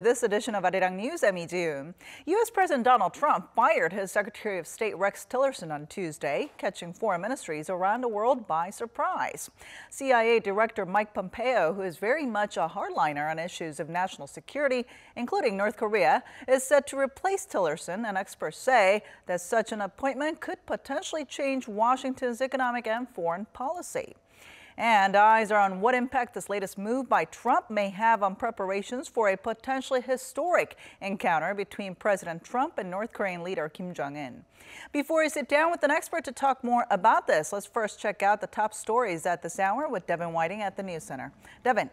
this edition of Arirang News. I'm Lee Ji-eun. U.S. President Donald Trump fired his Secretary of State Rex Tillerson on Tuesday, catching foreign ministries around the world by surprise. CIA Director Mike Pompeo, who is very much a hardliner on issues of national security, including North Korea, is set to replace Tillerson, and experts say that such an appointment could potentially change Washington's economic and foreign policy. And eyes are on what impact this latest move by Trump may have on preparations for a potentially historic encounter between President Trump and North Korean leader Kim Jong-un. Before we sit down with an expert to talk more about this, let's first check out the top stories at this hour with Devin Whiting at the News Center. Devin.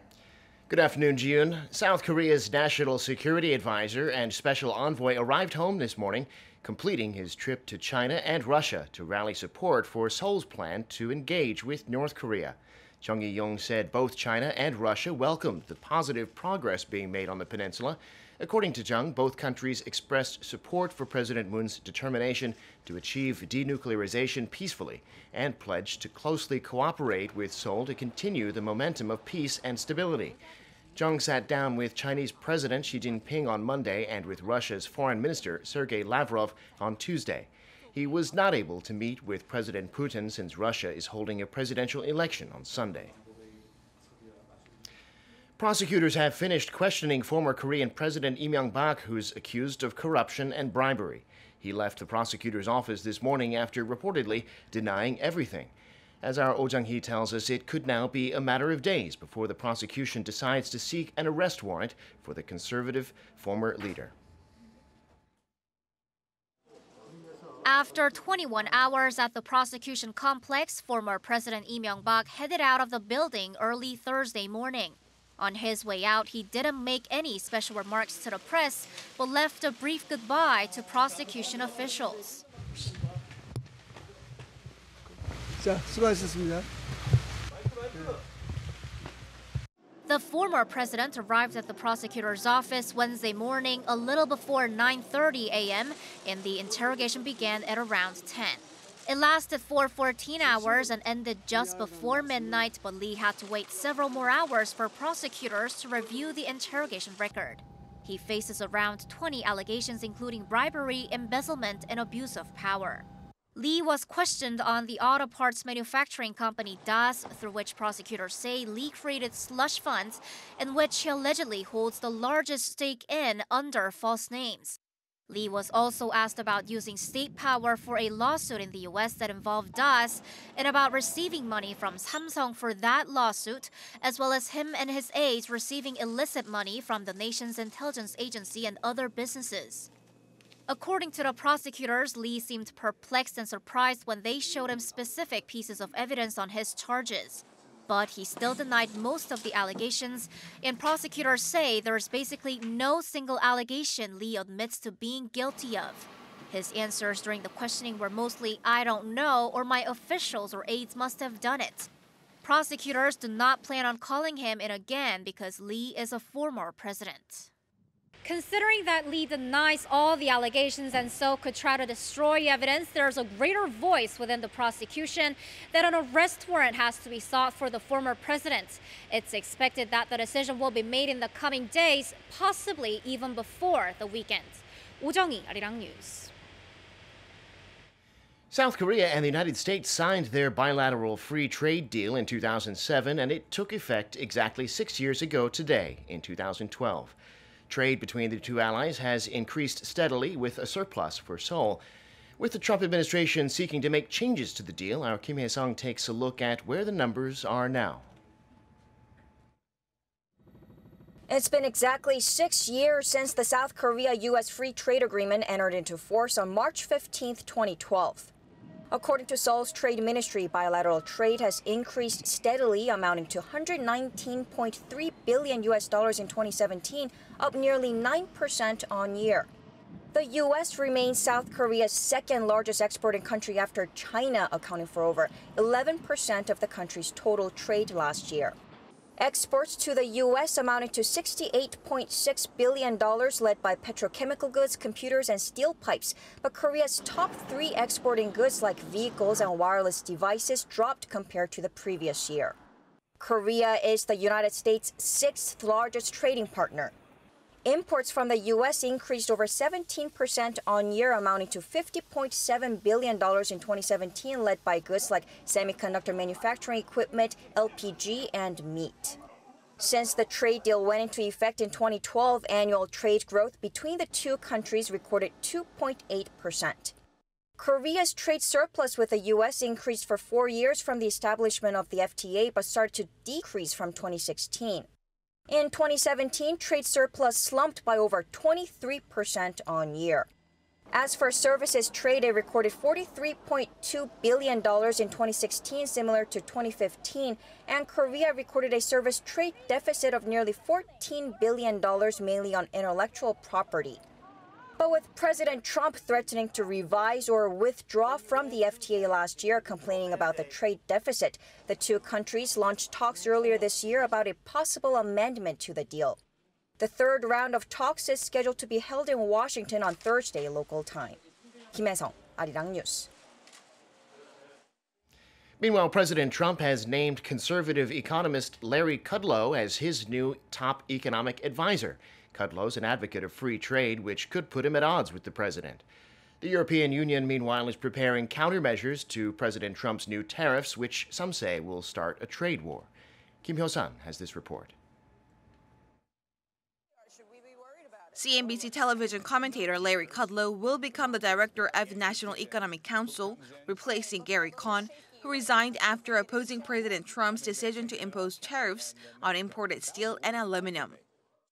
Good afternoon, Ji-eun. South Korea's national security advisor and special envoy arrived home this morning, completing his trip to China and Russia to rally support for Seoul's plan to engage with North Korea. Chung Eui-yong said both China and Russia welcomed the positive progress being made on the peninsula. According to Chung, both countries expressed support for President Moon's determination to achieve denuclearization peacefully and pledged to closely cooperate with Seoul to continue the momentum of peace and stability. Chung sat down with Chinese President Xi Jinping on Monday and with Russia's Foreign Minister Sergei Lavrov on Tuesday. He was not able to meet with President Putin since Russia is holding a presidential election on Sunday. Prosecutors have finished questioning former Korean President Lee Myung-bak, who's accused of corruption and bribery. He left the prosecutor's office this morning after reportedly denying everything. As our Oh Jung-hee tells us, it could now be a matter of days before the prosecution decides to seek an arrest warrant for the conservative former leader. After 21 hours at the prosecution complex, former President Lee Myung-bak headed out of the building early Thursday morning. On his way out, he didn't make any special remarks to the press, but left a brief goodbye to prosecution officials. 자, 수고하셨습니다. The former president arrived at the prosecutor's office Wednesday morning a little before 9:30 a.m. and the interrogation began at around 10. It lasted for 14 hours and ended just before midnight, but Lee had to wait several more hours for prosecutors to review the interrogation record. He faces around 20 allegations including bribery, embezzlement, and abuse of power. Lee was questioned on the auto parts manufacturing company DAS, through which prosecutors say Lee created slush funds in which he allegedly holds the largest stake in under false names. Lee was also asked about using state power for a lawsuit in the U.S. that involved DAS and about receiving money from Samsung for that lawsuit, as well as him and his aides receiving illicit money from the nation's intelligence agency and other businesses. According to the prosecutors, Lee seemed perplexed and surprised when they showed him specific pieces of evidence on his charges. But he still denied most of the allegations, and prosecutors say there's basically no single allegation Lee admits to being guilty of. His answers during the questioning were mostly, "I don't know," or "my officials or aides must have done it." Prosecutors do not plan on calling him in again because Lee is a former president. Considering that Lee denies all the allegations and so could try to destroy evidence, there's a greater voice within the prosecution that an arrest warrant has to be sought for the former president. It's expected that the decision will be made in the coming days, possibly even before the weekend. Oh Jung-hee, Arirang News. South Korea and the United States signed their bilateral free trade deal in 2007, and it took effect exactly 6 years ago today, in 2012. Trade between the two allies has increased steadily with a surplus for Seoul. With the Trump administration seeking to make changes to the deal, our Kim Hye-sung takes a look at where the numbers are now. It's been exactly 6 years since the South Korea-U.S. Free Trade Agreement entered into force on March 15, 2012. According to Seoul's trade ministry, bilateral trade has increased steadily, amounting to $119.3 billion in 2017, up nearly 9% on year. The U.S. remains South Korea's second largest exporting country after China, accounting for over 11% of the country's total trade last year. Exports to the U.S. amounted to $68.6 billion, led by petrochemical goods, computers, and steel pipes. But Korea's top three exporting goods like vehicles and wireless devices dropped compared to the previous year. Korea is the United States' sixth largest trading partner. Imports from the U.S. increased over 17% on year, amounting to $50.7 billion in 2017, led by goods like semiconductor manufacturing equipment, LPG, and meat. Since the trade deal went into effect in 2012, annual trade growth between the two countries recorded 2.8%. Korea's trade surplus with the U.S. increased for 4 years from the establishment of the FTA, but started to decrease from 2016. In 2017, trade surplus slumped by over 23% on year. As for services trade, it recorded $43.2 billion in 2016, similar to 2015, and Korea recorded a service trade deficit of nearly $14 billion, mainly on intellectual property. But with President Trump threatening to revise or withdraw from the FTA last year, complaining about the trade deficit, the two countries launched talks earlier this year about a possible amendment to the deal. The third round of talks is scheduled to be held in Washington on Thursday local time. Kim Hae-sung, Arirang News. Meanwhile, President Trump has named conservative economist Larry Kudlow as his new top economic advisor. Kudlow's an advocate of free trade, which could put him at odds with the president. The European Union, meanwhile, is preparing countermeasures to President Trump's new tariffs, which some say will start a trade war. Kim Hyo-sun has this report. CNBC television commentator Larry Kudlow will become the director of the National Economic Council, replacing Gary Cohn, who resigned after opposing President Trump's decision to impose tariffs on imported steel and aluminum.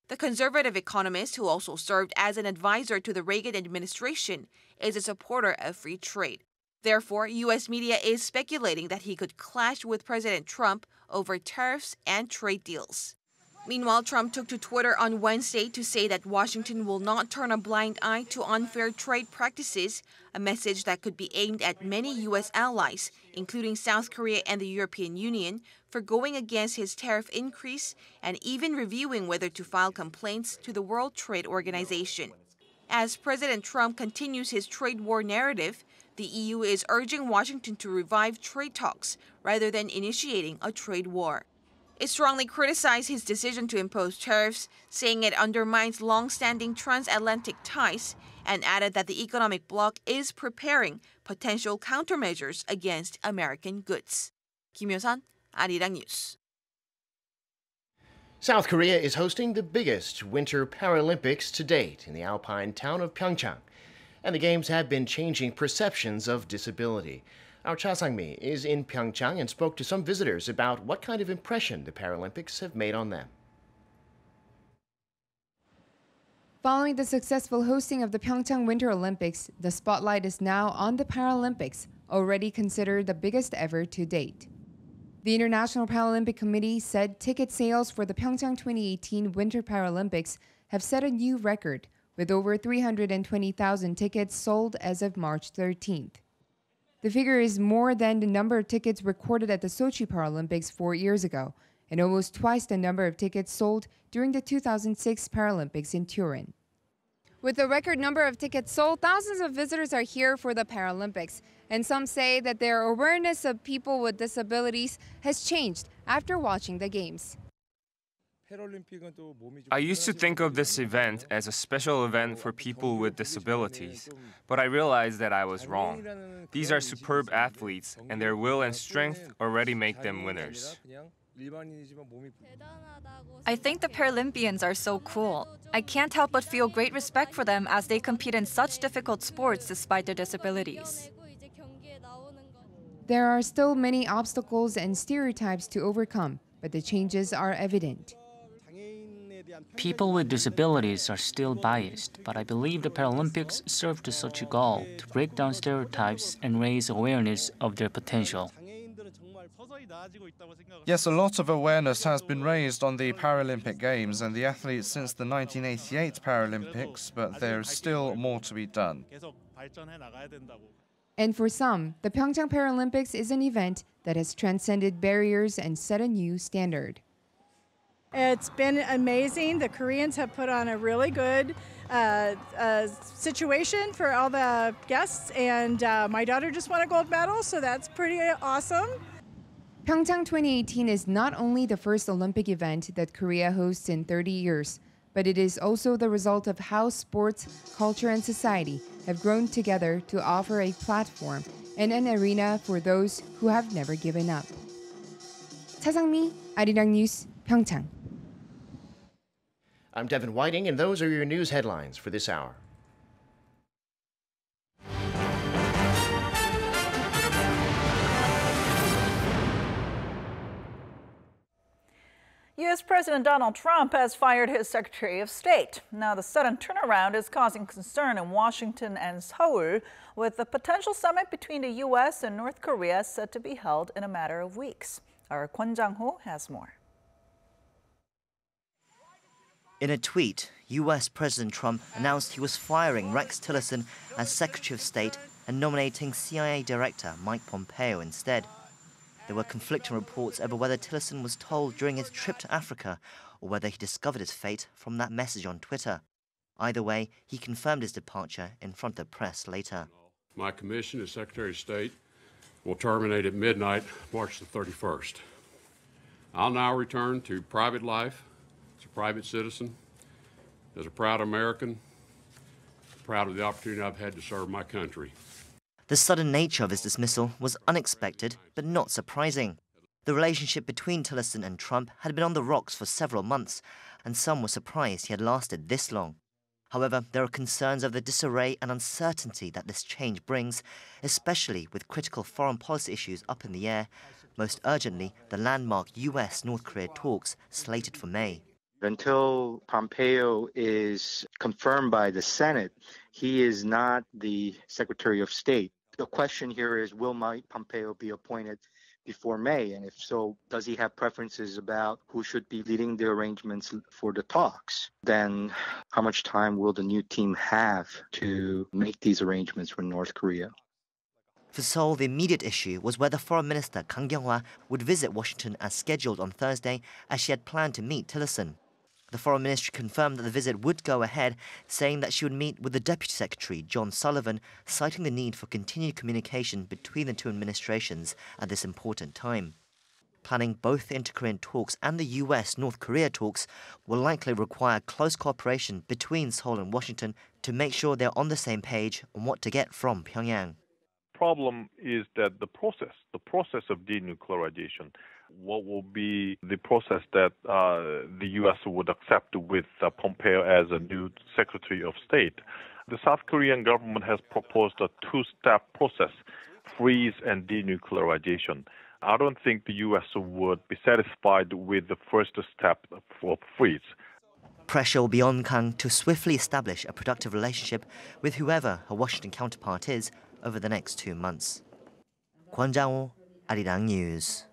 The conservative economist, who also served as an advisor to the Reagan administration, is a supporter of free trade. Therefore, U.S. media is speculating that he could clash with President Trump over tariffs and trade deals. Meanwhile, Trump took to Twitter on Wednesday to say that Washington will not turn a blind eye to unfair trade practices, a message that could be aimed at many U.S. allies, including South Korea and the European Union, for going against his tariff increase and even reviewing whether to file complaints to the World Trade Organization. As President Trump continues his trade war narrative, the EU is urging Washington to revive trade talks rather than initiating a trade war. It strongly criticized his decision to impose tariffs, saying it undermines long-standing transatlantic ties, and added that the economic bloc is preparing potential countermeasures against American goods. Kim Hyo-sun, Arirang News. South Korea is hosting the biggest Winter Paralympics to date in the alpine town of PyeongChang, and the Games have been changing perceptions of disability. Our Cha Sang-mi is in PyeongChang and spoke to some visitors about what kind of impression the Paralympics have made on them. Following the successful hosting of the PyeongChang Winter Olympics, the spotlight is now on the Paralympics, already considered the biggest ever to date. The International Paralympic Committee said ticket sales for the PyeongChang 2018 Winter Paralympics have set a new record, with over 320,000 tickets sold as of March 13th. The figure is more than the number of tickets recorded at the Sochi Paralympics 4 years ago, and almost twice the number of tickets sold during the 2006 Paralympics in Turin. With the record number of tickets sold, thousands of visitors are here for the Paralympics, and some say that their awareness of people with disabilities has changed after watching the Games. I used to think of this event as a special event for people with disabilities, but I realized that I was wrong. These are superb athletes, and their will and strength already make them winners. I think the Paralympians are so cool. I can't help but feel great respect for them as they compete in such difficult sports despite their disabilities. There are still many obstacles and stereotypes to overcome, but the changes are evident. People with disabilities are still biased, but I believe the Paralympics serve to such a goal, to break down stereotypes and raise awareness of their potential. Yes, a lot of awareness has been raised on the Paralympic Games and the athletes since the 1988 Paralympics, but there's still more to be done. And for some, the PyeongChang Paralympics is an event that has transcended barriers and set a new standard. It's been amazing. The Koreans have put on a really good situation for all the guests, and my daughter just won a gold medal, so that's pretty awesome. PyeongChang 2018 is not only the first Olympic event that Korea hosts in 30 years, but it is also the result of how sports, culture, and society have grown together to offer a platform and an arena for those who have never given up. 차상미, Arirang News, PyeongChang. I'm Devin Whiting, and those are your news headlines for this hour. U.S. President Donald Trump has fired his Secretary of State. Now, the sudden turnaround is causing concern in Washington and Seoul, with the potential summit between the U.S. and North Korea set to be held in a matter of weeks. Our Kwon Jang-ho has more. In a tweet, U.S. President Trump announced he was firing Rex Tillerson as Secretary of State and nominating CIA Director Mike Pompeo instead. There were conflicting reports over whether Tillerson was told during his trip to Africa or whether he discovered his fate from that message on Twitter. Either way, he confirmed his departure in front of the press later. My commission as Secretary of State will terminate at midnight, March the 31st. I'll now return to private life as a private citizen, as a proud American, proud of the opportunity I've had to serve my country. The sudden nature of his dismissal was unexpected, but not surprising. The relationship between Tillerson and Trump had been on the rocks for several months, and some were surprised he had lasted this long. However, there are concerns of the disarray and uncertainty that this change brings, especially with critical foreign policy issues up in the air, most urgently the landmark US-North Korea talks slated for May. Until Pompeo is confirmed by the Senate, he is not the Secretary of State. The question here is, will Mike Pompeo be appointed before May? And if so, does he have preferences about who should be leading the arrangements for the talks? Then how much time will the new team have to make these arrangements for North Korea? For Seoul, the immediate issue was whether Foreign Minister Kang Kyung-hwa would visit Washington as scheduled on Thursday, as she had planned to meet Tillerson. The Foreign Ministry confirmed that the visit would go ahead, saying that she would meet with the Deputy Secretary, John Sullivan, citing the need for continued communication between the two administrations at this important time. Planning both the inter-Korean talks and the US-North Korea talks will likely require close cooperation between Seoul and Washington to make sure they're on the same page on what to get from Pyongyang. Problem is that the process of denuclearization, what will be the process that the U.S. would accept with Pompeo as a new Secretary of State. The South Korean government has proposed a two-step process, freeze and denuclearization. I don't think the U.S. would be satisfied with the first step for freeze. Pressure will be on Kang to swiftly establish a productive relationship with whoever her Washington counterpart is over the next 2 months. Kwon Jang-ho, Arirang News.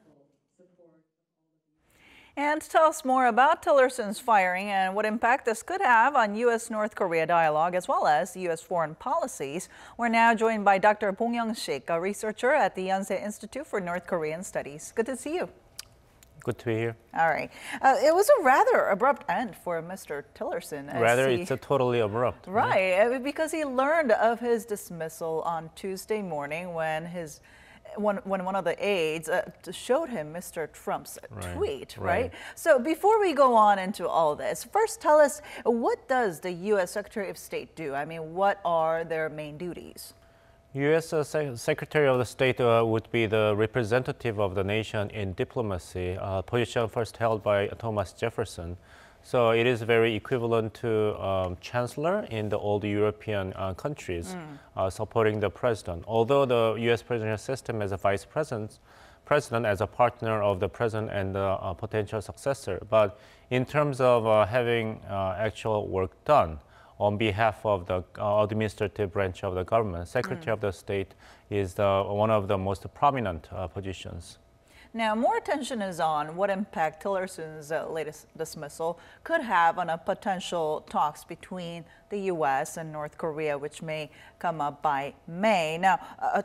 And to tell us more about Tillerson's firing and what impact this could have on U.S.-North Korea dialogue as well as U.S. foreign policies, we're now joined by Dr. Bong YoungSik, a researcher at the Yonsei Institute for North Korean Studies. Good to see you. Good to be here. All right. It was a rather abrupt end for Mr. Tillerson. It's a totally abrupt. Right, because he learned of his dismissal on Tuesday morning when one of the aides showed him Mr. Trump's tweet, right? So before we go on into all this, first tell us, what does the U.S. Secretary of State do? I mean, what are their main duties? U.S. Secretary of the State would be the representative of the nation in diplomacy, position first held by Thomas Jefferson. So it is very equivalent to chancellor in the old European countries, supporting the president. Although the U.S. presidential system has a vice president as a partner of the president and the potential successor. But in terms of having actual work done on behalf of the administrative branch of the government, Secretary of the State is one of the most prominent positions. Now, more attention is on what impact Tillerson's latest dismissal could have on a potential talks between the U.S. and North Korea, which may come up by May. Now,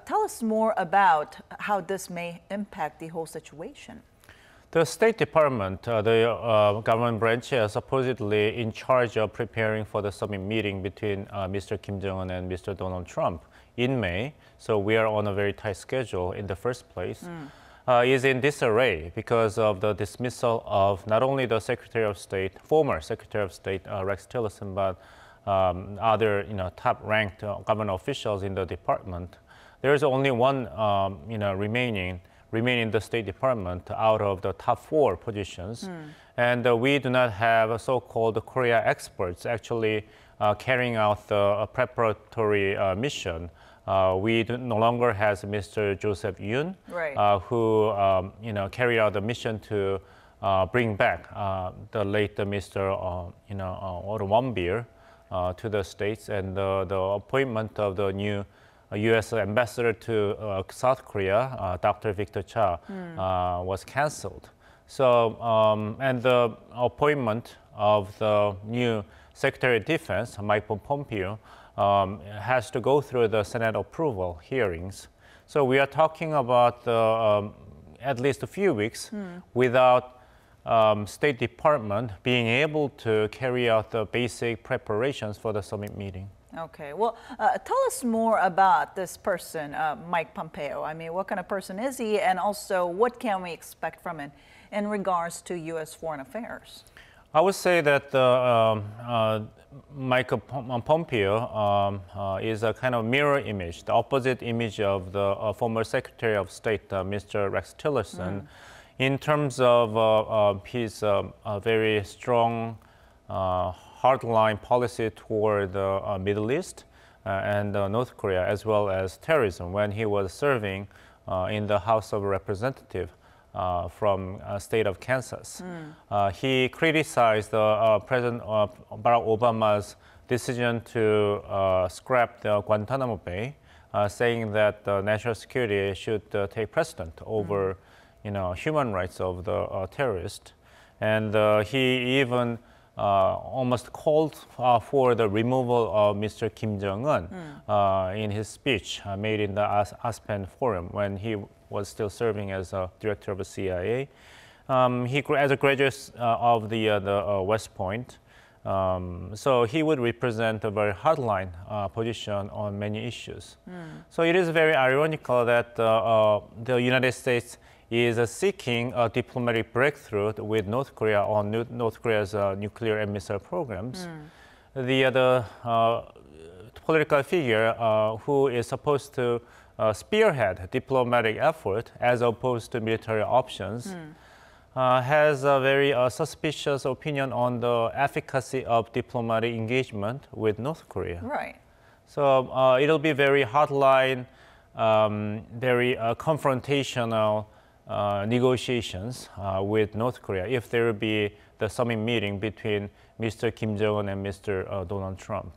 tell us more about how this may impact the whole situation. The State Department, the government branch, is supposedly in charge of preparing for the summit meeting between Mr. Kim Jong-un and Mr. Donald Trump in May. So we are on a very tight schedule in the first place. is in disarray because of the dismissal of not only the former Secretary of State Rex Tillerson, but other top-ranked government officials in the department. There is only one remaining in the State Department out of the top 4 positions, and we do not have so-called Korea experts actually carrying out the preparatory mission. We no longer has Mr. Joseph Yoon, right. Who carried out the mission to bring back the late Mr. Otto Warmbier to the States, and the appointment of the new U.S. ambassador to South Korea, Dr. Victor Cha, was canceled. So, and the appointment of the new Secretary of Defense, Mike Pompeo, has to go through the Senate approval hearings. So we are talking about at least a few weeks without State Department being able to carry out the basic preparations for the summit meeting. Okay, well, tell us more about this person, Mike Pompeo. I mean, what kind of person is he, and also what can we expect from him in regards to U.S. foreign affairs? I would say that Mike Pompeo is a kind of mirror image, the opposite image of the former Secretary of State, Mr. Rex Tillerson, in terms of his very strong hardline policy toward the Middle East and North Korea, as well as terrorism, when he was serving in the House of Representatives from state of Kansas. He criticized President Barack Obama's decision to scrap the Guantanamo Bay, saying that national security should take precedent over human rights of the terrorists. And he even almost called for the removal of Mr. Kim Jong-un in his speech made in the ASPAN forum when he was still serving as a director of the CIA. As a graduate of the West Point, so he would represent a very hardline position on many issues. So it is very ironical that the United States is seeking a diplomatic breakthrough with North Korea on North Korea's nuclear and missile programs. The political figure who is supposed to spearhead diplomatic effort as opposed to military options has a very suspicious opinion on the efficacy of diplomatic engagement with North Korea. Right. So it'll be very hardline, very confrontational negotiations with North Korea if there will be the summit meeting between Mr. Kim Jong-un and Mr. Donald Trump.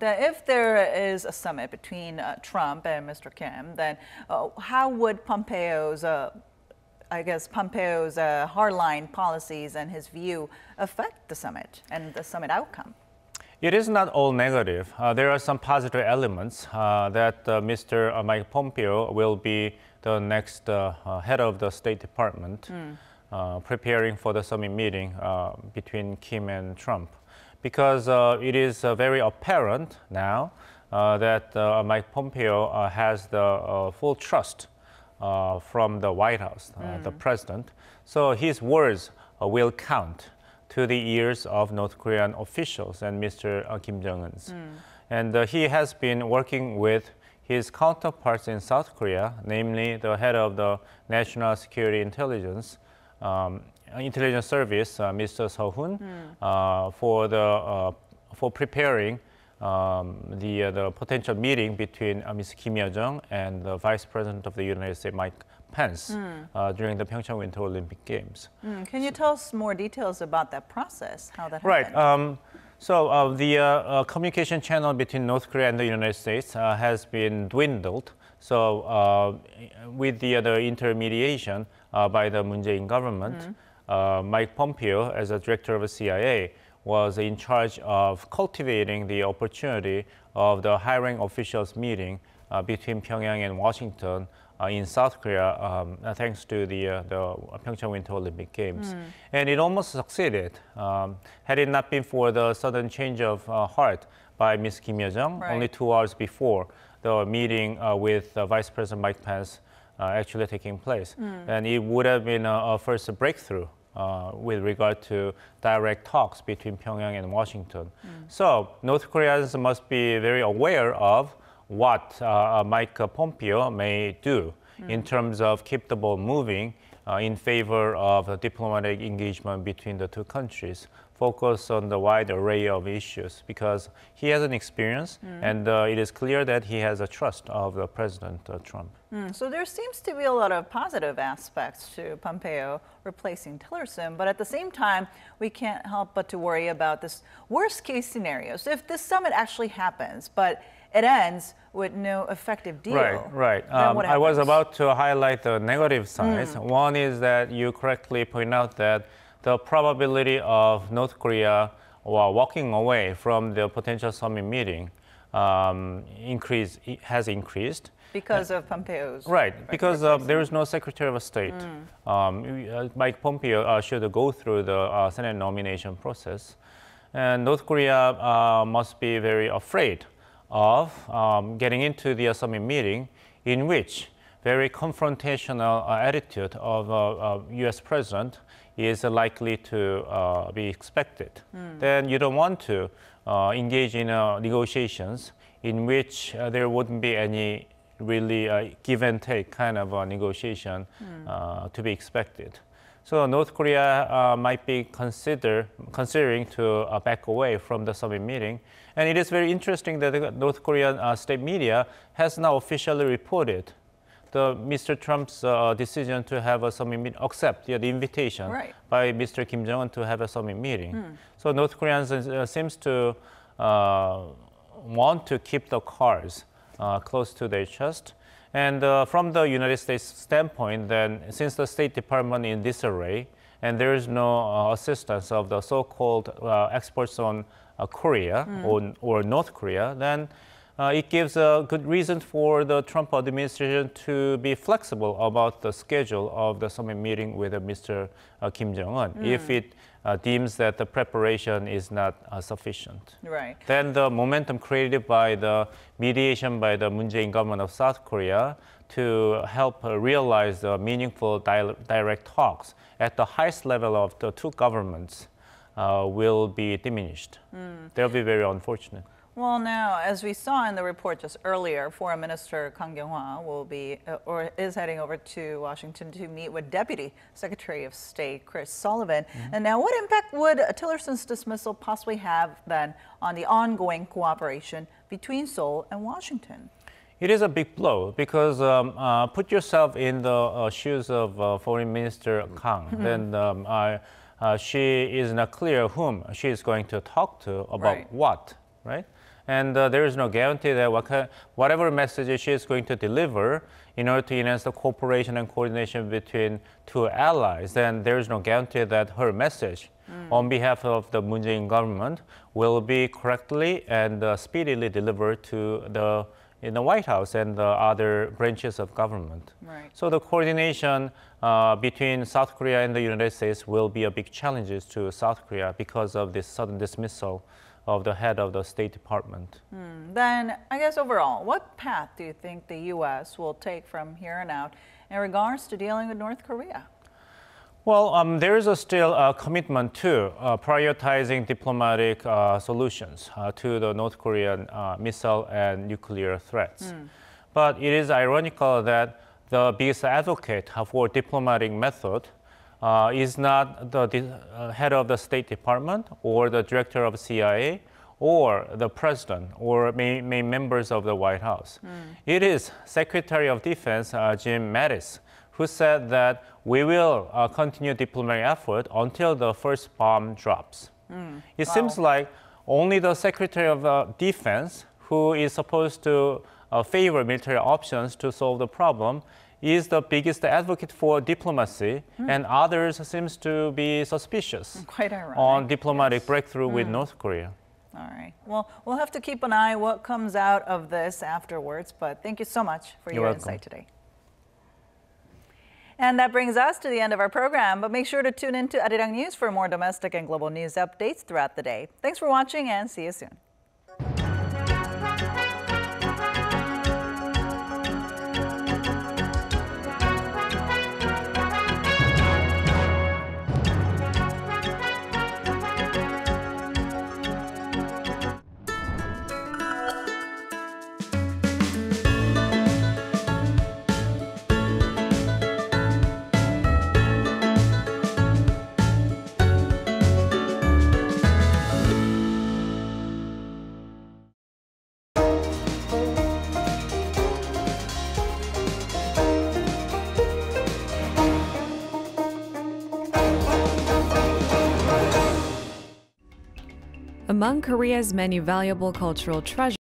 If there is a summit between Trump and Mr. Kim, then how would Pompeo's hardline policies and his view affect the summit and the summit outcome? It is not all negative. There are some positive elements that Mr. Mike Pompeo will be the next head of the State Department, preparing for the summit meeting between Kim and Trump. Because it is very apparent now that Mike Pompeo has the full trust from the White House, the president. So his words will count to the ears of North Korean officials and Mr. Kim Jong-un's. And he has been working with his counterparts in South Korea, namely the head of the National Security Intelligence Service, Mr. Seo-hun, for preparing the potential meeting between Ms. Kim Yo-jong and the Vice President of the United States, Mike Pence, during the PyeongChang Winter Olympic Games. Can you tell us more details about that process, how that happened? Right. So the communication channel between North Korea and the United States has been dwindled. So with the intermediation by the Moon Jae-in government, Mike Pompeo, as a director of the CIA, was in charge of cultivating the opportunity of the high-rank officials meeting between Pyongyang and Washington in South Korea, thanks to the PyeongChang Winter Olympic Games. And it almost succeeded. Had it not been for the sudden change of heart by Ms. Kim Yo-jong, only 2 hours before the meeting with Vice President Mike Pence actually taking place. And it would have been a first breakthrough with regard to direct talks between Pyongyang and Washington. So North Koreans must be very aware of what Mike Pompeo may do in terms of keep the ball moving in favor of a diplomatic engagement between the two countries, focus on the wide array of issues, because he has an experience and it is clear that he has a trust of President Trump. So there seems to be a lot of positive aspects to Pompeo replacing Tillerson, but at the same time, we can't help but to worry about this worst case scenarios. If this summit actually happens, but it ends with no effective deal. Right. I was about to highlight the negative sides. One is that you correctly point out that the probability of North Korea walking away from the potential summit meeting has increased. Because of Pompeo's. Right, because there is no Secretary of State. Mike Pompeo should go through the Senate nomination process. And North Korea must be very afraid of getting into the summit meeting in which very confrontational attitude of U.S. president is likely to be expected. Then you don't want to engage in negotiations in which there wouldn't be any really give and take kind of a negotiation to be expected. So North Korea might be considering to back away from the summit meeting. And it is very interesting that the North Korean state media has now officially reported Mr. Trump's decision to have a summit meeting, accept the invitation by Mr. Kim Jong-un to have a summit meeting. So North Koreans seems to want to keep the cards close to their chest. And from the United States standpoint, then, since the State Department is in disarray, and there is no assistance of the so-called experts on Korea or North Korea, then it gives a good reason for the Trump administration to be flexible about the schedule of the summit meeting with Mr. Kim Jong-un, if it deems that the preparation is not sufficient. Then the momentum created by the mediation by the Moon Jae-in government of South Korea to help realize the meaningful direct talks at the highest level of the two governments will be diminished. That will be very unfortunate. Well, now, as we saw in the report just earlier, Foreign Minister Kang Kyung-hwa will be, or is heading over to Washington to meet with Deputy Secretary of State Chris Sullivan. And now, what impact would Tillerson's dismissal possibly have then on the ongoing cooperation between Seoul and Washington? It is a big blow because put yourself in the shoes of Foreign Minister Kang. Then she is not clear whom she is going to talk to about what, right? And there is no guarantee that whatever message she is going to deliver in order to enhance the cooperation and coordination between two allies, then there is no guarantee that her message on behalf of the Moon Jae-in government will be correctly and speedily delivered to the White House and the other branches of government. So the coordination between South Korea and the United States will be a big challenge to South Korea because of this sudden dismissal of the head of the State Department. Then, I guess overall, what path do you think the U.S. will take from here on out in regards to dealing with North Korea? Well, there is still a commitment to prioritizing diplomatic solutions to the North Korean missile and nuclear threats. But it is ironical that the biggest advocate for diplomatic method is not the head of the State Department or the director of CIA or the president or main members of the White House. It is Secretary of Defense Jim Mattis who said that we will continue diplomatic effort until the first bomb drops. It seems like only the Secretary of Defense, who is supposed to favor military options to solve the problem, is the biggest advocate for diplomacy, and others seems to be suspicious on diplomatic breakthrough with North Korea. All right. Well, we'll have to keep an eye what comes out of this afterwards, but thank you so much for your insight today. And that brings us to the end of our program, but make sure to tune in to Arirang News for more domestic and global news updates throughout the day. Thanks for watching and see you soon. among Korea's many valuable cultural treasures.